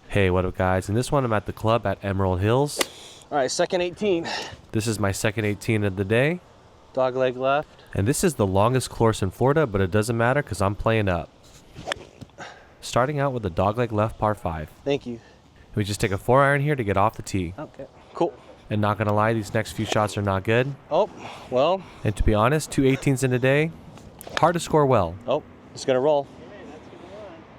Hey, what up guys? In this one I'm at the club at Emerald Hills. Alright, second 18. This is my second 18 of the day. Dog leg left. And this is the longest course in Florida, but it doesn't matter because I'm playing up. Starting out with a dogleg left par 5. Thank you. We just take a 4-iron here to get off the tee. Okay, cool. And not gonna lie, these next few shots are not good. Oh, well. And to be honest, 2 18s in a day, hard to score well. Oh, it's gonna roll.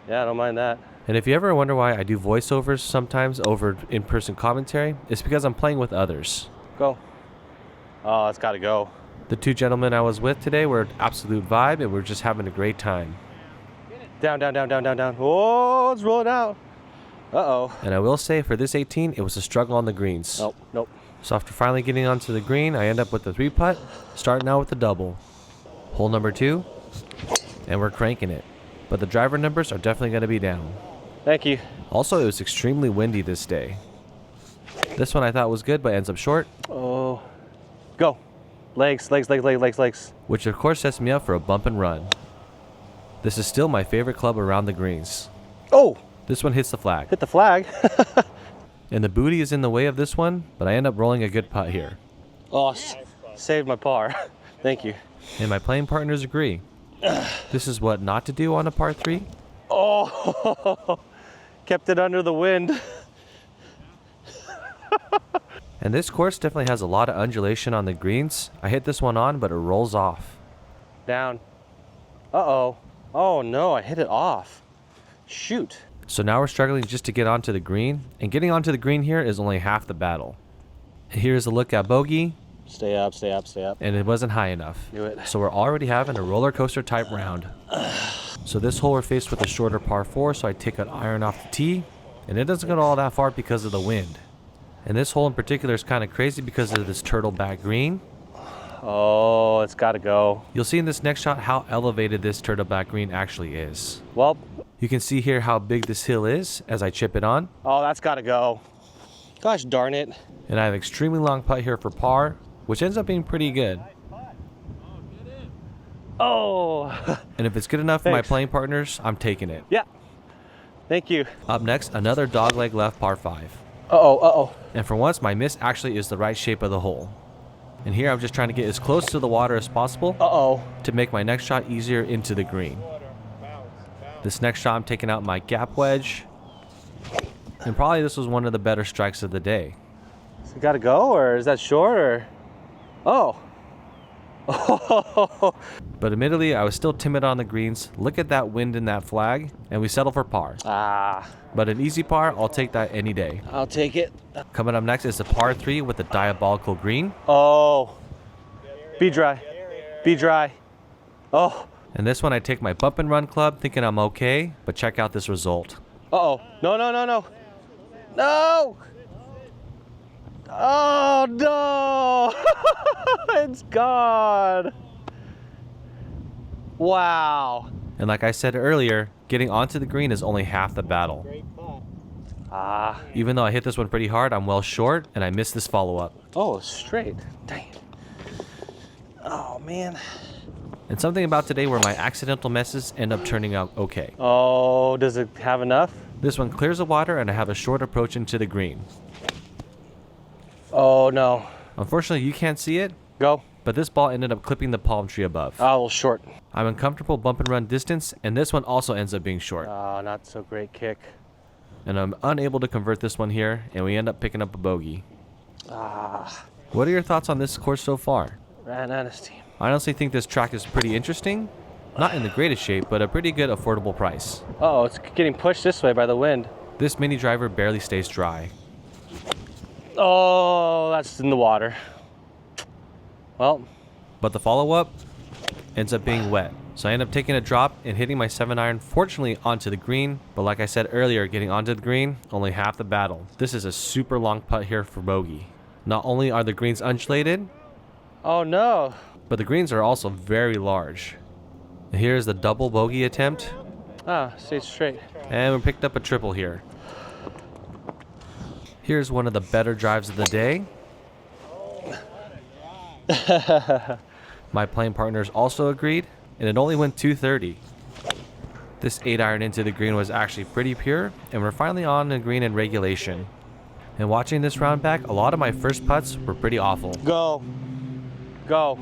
Yeah, I don't mind that. And if you ever wonder why I do voiceovers sometimes over in-person commentary, it's because I'm playing with others. Go. Oh, it's gotta go. The 2 gentlemen I was with today were an absolute vibe and we're just having a great time. Down, down, down, down, down, down. Oh, it's rolling out. Uh-oh. And I will say for this 18, it was a struggle on the greens. Nope, nope. So after finally getting onto the green, I end up with the 3-putt, starting out with the double. Hole number 2, and we're cranking it. But the driver numbers are definitely going to be down. Thank you. Also, it was extremely windy this day. This one I thought was good, but ends up short. Oh. Go. Legs, legs, legs, legs, legs, legs. Which of course sets me up for a bump and run. This is still my favorite club around the greens. Oh! This one hits the flag. Hit the flag. And the booty is in the way of this one, but I end up rolling a good putt here. Oh, saved my par. Thank you. And my playing partners agree. This is what not to do on a par 3. Oh! Kept it under the wind. And this course definitely has a lot of undulation on the greens. I hit this one on, but it rolls off. Down. Uh-oh. Oh no, I hit it off. Shoot. So now we're struggling just to get onto the green. And getting onto the green here is only half the battle. Here's a look at bogey. Stay up, stay up, stay up. And it wasn't high enough. Do it. So we're already having a roller coaster type round. So this hole we're faced with a shorter par 4, so I take an iron off the tee. And it doesn't go all that far because of the wind. And this hole in particular is kind of crazy because of this turtle back green. Oh, it's got to go. You'll see in this next shot how elevated this turtle back green actually is. Well. You can see here how big this hill is as I chip it on. Oh, that's got to go. Gosh darn it. And I have extremely long putt here for par, which ends up being pretty good. Oh. And if it's good enough for my Thanks. playing partners, I'm taking it. Yeah. Thank you. Up next, another dogleg left par 5. Uh-oh, uh-oh. And for once, my miss actually is the right shape of the hole. And here I'm just trying to get as close to the water as possible Uh-oh. to make my next shot easier into the green. This next shot I'm taking out my gap wedge. And probably this was one of the better strikes of the day. So got to go, or is that short, or? Oh. Oh. But admittedly, I was still timid on the greens. Look at that wind in that flag, and we settle for par. Ah. But an easy par, I'll take that any day. I'll take it. Coming up next is a par 3 with a diabolical green. Oh. Be dry. Be dry. Oh. And this one I take my bump and run club thinking I'm okay, but check out this result. Uh-oh. No, no, no, no. No! Oh, no! It's gone. Wow. And like I said earlier, getting onto the green is only half the battle. Ah. Even though I hit this one pretty hard, I'm well short, and I missed this follow-up. Oh, straight. Dang it. Oh, man. And something about today where my accidental messes end up turning out okay. Oh, does it have enough? This one clears the water, and I have a short approach into the green. Oh, no. Unfortunately, you can't see it, Go. but this ball ended up clipping the palm tree above. Oh, a little short. I'm in comfortable bump and run distance, and this one also ends up being short. Oh, not so great kick. And I'm unable to convert this one here, and we end up picking up a bogey. Ah. What are your thoughts on this course so far? Ran out of steam. I honestly think this track is pretty interesting. Not in the greatest shape, but a pretty good affordable price. Oh, it's getting pushed this way by the wind. This mini driver barely stays dry. Oh, that's in the water. Well, But the follow-up ends up being wet. So I end up taking a drop and hitting my 7-iron, fortunately, onto the green. But like I said earlier, getting onto the green, only half the battle. This is a super long putt here for bogey. Not only are the greens undulated, oh no. but the greens are also very large. And here's the double bogey attempt. Ah, stayed straight. And we picked up a triple here. Here's one of the better drives of the day. My playing partners also agreed, and it only went 230. This 8-iron into the green was actually pretty pure, and we're finally on the green in regulation. And watching this round back, a lot of my first putts were pretty awful. Go. Go.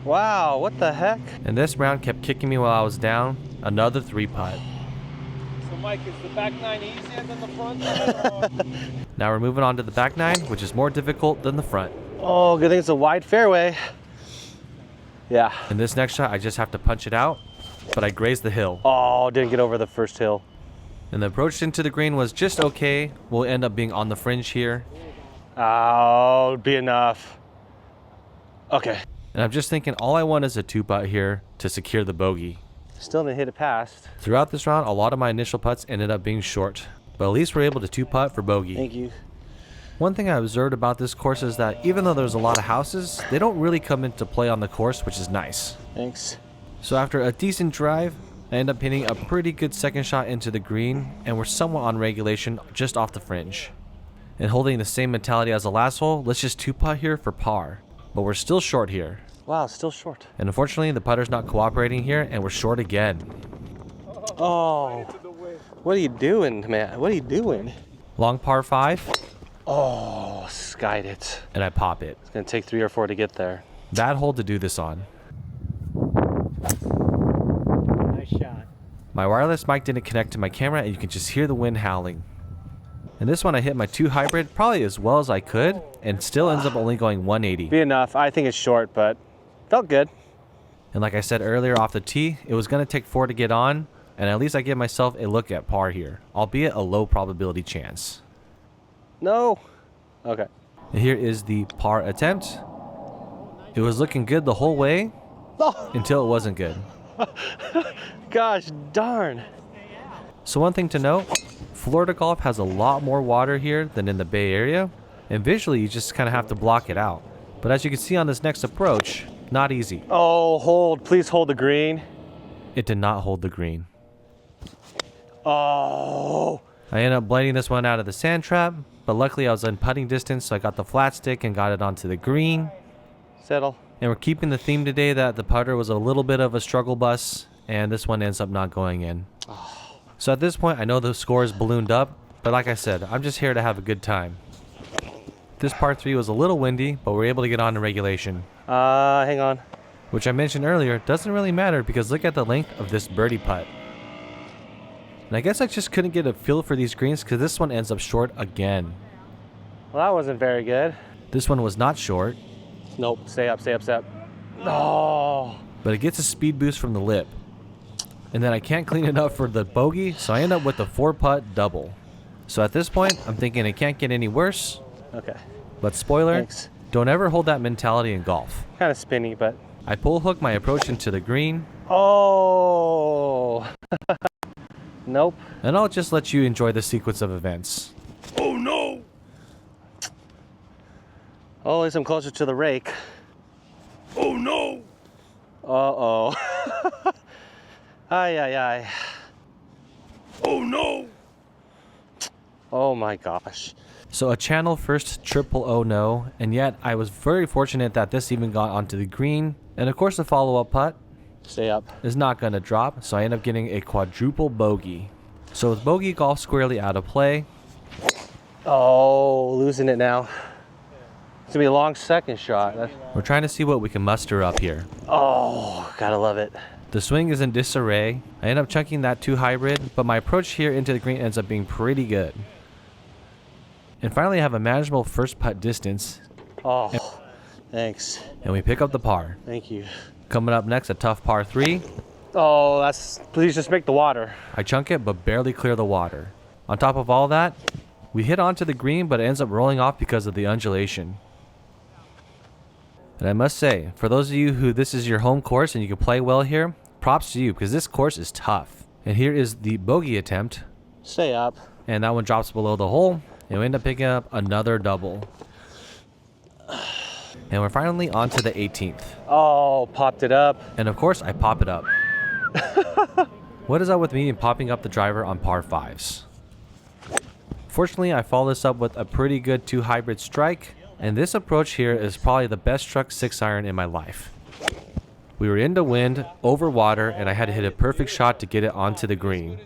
Wow, what the heck? And this round kept kicking me while I was down. Another 3-putt. So Mike, is the back nine easier than the front nine? Now we're moving on to the back 9, which is more difficult than the front. Oh, good thing it's a wide fairway. Yeah. In this next shot, I just have to punch it out, but I grazed the hill. Oh, didn't get over the first hill. And the approach into the green was just okay. We'll end up being on the fringe here. Oh, it'd be enough. Okay. And I'm just thinking all I want is a 2-putt here to secure the bogey. Still didn't hit it past. Throughout this round, a lot of my initial putts ended up being short, but at least we're able to 2-putt for bogey. Thank you. One thing I observed about this course is that even though there's a lot of houses, they don't really come into play on the course, which is nice. Thanks. So after a decent drive, I end up hitting a pretty good second shot into the green, and we're somewhat on regulation just off the fringe. And holding the same mentality as the last hole, let's just 2-putt here for par. But we're still short here. Wow, still short. And unfortunately, the putter's not cooperating here, and we're short again. Oh, what are you doing, man? What are you doing? Long par 5, Oh, skied it. and I pop it. It's gonna take 3 or 4 to get there. Bad hole to do this on. Nice shot. My wireless mic didn't connect to my camera, and you can just hear the wind howling. And this one I hit my 2 hybrid probably as well as I could, and still ends up only going 180. Be enough. I think it's short, but felt good. And like I said earlier off the tee, it was going to take 4 to get on, and at least I give myself a look at par here, albeit a low probability chance. No. Okay. And here is the par attempt. It was looking good the whole way Oh, until it wasn't good. gosh darn. So one thing to note, Florida golf has a lot more water here than in the Bay Area, and visually you just kind of have to block it out. But as you can see on this next approach, not easy. Oh, hold. Please hold the green. It did not hold the green. Oh. I ended up blading this one out of the sand trap, but luckily I was in putting distance, so I got the flat stick and got it onto the green. Settle. And we're keeping the theme today that the putter was a little bit of a struggle bus, and this one ends up not going in. So at this point, I know the score is ballooned up, but like I said, I'm just here to have a good time. This par 3 was a little windy, but we were able to get on in regulation. Hang on. Which I mentioned earlier doesn't really matter because look at the length of this birdie putt. And I guess I just couldn't get a feel for these greens because this one ends up short again. Well, that wasn't very good. This one was not short, Nope. Stay up, stay up, stay up. Oh. but it gets a speed boost from the lip. And then I can't clean it up for the bogey, so I end up with a 4-putt double. So at this point, I'm thinking it can't get any worse. Okay. But spoiler, Thanks. don't ever hold that mentality in golf. Kind of spinny, but. I pull hook my approach into the green, Oh. Nope. and I'll just let you enjoy the sequence of events. Oh no! Oh, at least I'm closer to the rake. Oh no! Uh-oh. Ay, ay, ay. Oh no! Oh my gosh. So a channel first triple oh no, and yet I was very fortunate that this even got onto the green. And of course the follow-up putt Stay up. is not going to drop, so I end up getting a quadruple bogey. So with bogey golf squarely out of play, Oh, losing it now. It's gonna be a long second shot. we're trying to see what we can muster up here. Oh, gotta love it. The swing is in disarray. I end up chunking that 2 hybrid, but my approach here into the green ends up being pretty good. And finally I have a manageable first putt distance, Oh, thanks. and we pick up the par. Thank you. Coming up next, a tough par 3. Oh, that's. Please just make the water. I chunk it, but barely clear the water. On top of all that, we hit onto the green, but it ends up rolling off because of the undulation. And I must say, for those of you who this is your home course and you can play well here, props to you because this course is tough. And here is the bogey attempt, Stay up. and that one drops below the hole, and we end up picking up another double. And we're finally on to the 18th. Oh, popped it up. And of course, I pop it up. What is up with me and popping up the driver on par 5s? Fortunately, I follow this up with a pretty good 2 hybrid strike, and this approach here is probably the best struck 6-iron in my life. We were into wind, over water, and I had to hit a perfect shot to get it onto the green.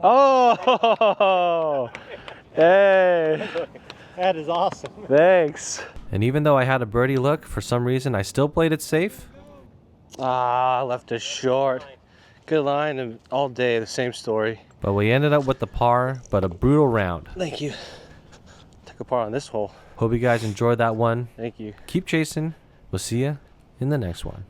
Oh, hey, That is awesome. thanks. And even though I had a birdie look, for some reason I still played it safe. Ah, I left it short. Good line and all day, the same story. But we ended up with the par, but a brutal round. Thank you. Took a part on this hole. Hope you guys enjoyed that one. Thank you. Keep chasing. We'll see you in the next one.